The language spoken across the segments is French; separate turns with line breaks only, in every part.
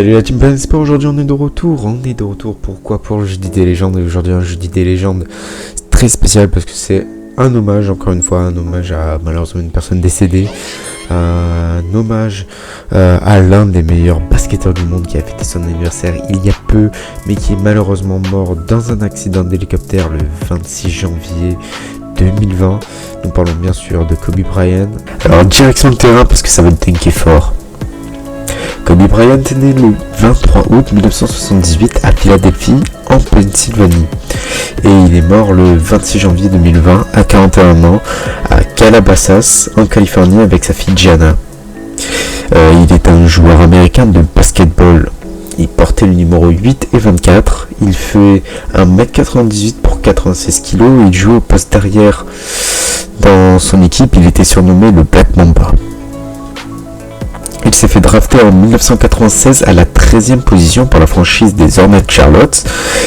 Salut la team Planet Sport, aujourd'hui on est de retour, pourquoi? Pour le jeudi des légendes, et aujourd'hui un jeudi des légendes très spécial parce que c'est un hommage, encore une fois, un hommage à malheureusement une personne décédée, un hommage à l'un des meilleurs basketteurs du monde qui a fêté son anniversaire il y a peu, mais qui est malheureusement mort dans un accident d'hélicoptère le 26 janvier 2020. Nous parlons bien sûr de Kobe Bryant. Alors direction le terrain parce que ça va être dingue fort. Kobe Bryant est né le 23 août 1978 à Philadelphie, en Pennsylvanie. Et il est mort le 26 janvier 2020 à 41 ans à Calabasas, en Californie, avec sa fille Gianna. Il est un joueur américain de basketball. Il portait le numéro 8 et 24. Il fait 1m98 pour 96 kg. Il joue au poste d'arrière. Dans son équipe, il était surnommé le Black Mamba. Il s'est fait drafter en 1996 à la 13e position par la franchise des Hornets Charlotte,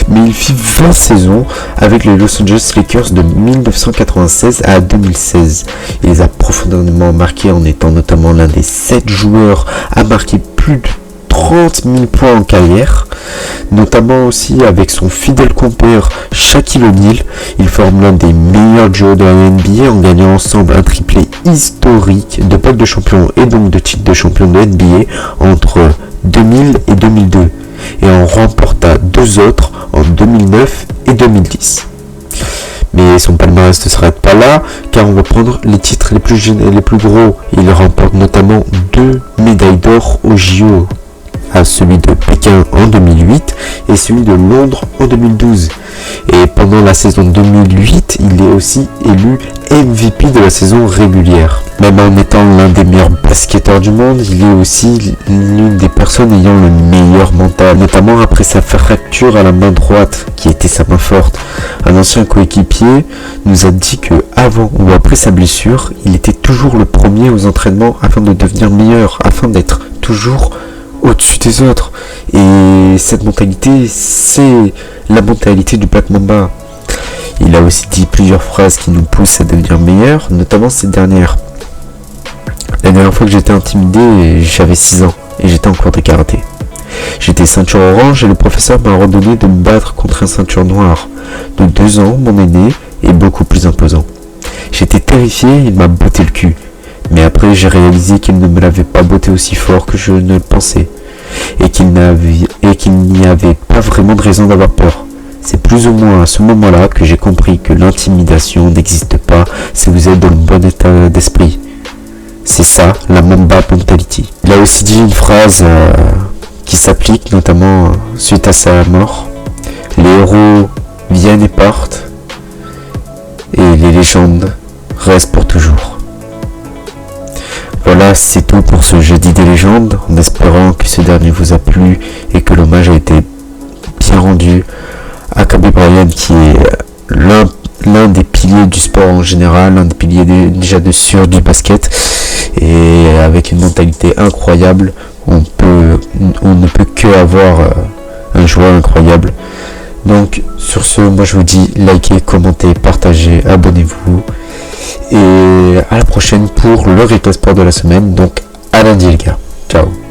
mais il fit 20 saisons avec les Los Angeles Lakers de 1996 à 2016. Il les a profondément marqués en étant notamment l'un des 7 joueurs à marquer plus de 30 000 points en carrière, notamment aussi avec son fidèle compère Shaquille O'Neal. Ils forment l'un des meilleurs duos de la NBA en gagnant ensemble un triplé historique de pote de champion et donc de titre de champion de NBA entre 2000 et 2002 et en remporta 2 autres en 2009 et 2010. Mais son palmarès ne s'arrête pas là, car on va prendre les titres les plus gros. Il remporte notamment 2 médailles d'or au JO, à celui de Pékin en 2008 et celui de Londres en 2012. Et pendant la saison 2008, il est aussi élu MVP de la saison régulière. Même en étant l'un des meilleurs basketteurs du monde, il est aussi l'une des personnes ayant le meilleur mental, notamment après sa fracture à la main droite, qui était sa main forte. Un ancien coéquipier nous a dit que avant ou après sa blessure, il était toujours le premier aux entraînements afin de devenir meilleur, afin d'être toujours au-dessus des autres. Et cette mentalité, c'est la mentalité du Black Mamba. Il a aussi dit plusieurs phrases qui nous poussent à devenir meilleurs, notamment cette dernière. La dernière fois que j'étais intimidé, j'avais 6 ans et j'étais en cours de karaté. J'étais ceinture orange et le professeur m'a ordonné de me battre contre un ceinture noire. De 2 ans, mon aîné est beaucoup plus imposant. J'étais terrifié, il m'a botté le cul. Mais après, j'ai réalisé qu'il ne me l'avait pas botté aussi fort que je ne le pensais. Et qu'il n'y avait pas vraiment de raison d'avoir peur. C'est plus ou moins à ce moment-là que j'ai compris que l'intimidation n'existe pas si vous êtes dans le bon état d'esprit. C'est ça, la Mamba mentality. Il a aussi dit une phrase qui s'applique notamment suite à sa mort. Les héros viennent et partent, et les légendes restent pour toujours. Voilà, c'est tout pour ce jeudi des légendes, en espérant que ce dernier vous a plu et que l'hommage a été bien rendu à Kobe Bryant, qui est l'un des piliers du sport en général, l'un des piliers déjà du basket, et avec une mentalité incroyable. On ne peut que avoir un joueur incroyable. Donc sur ce, moi je vous dis, likez, commentez, partagez, abonnez-vous. Et à la prochaine pour le replay sport de la semaine. Donc à lundi les gars. Ciao.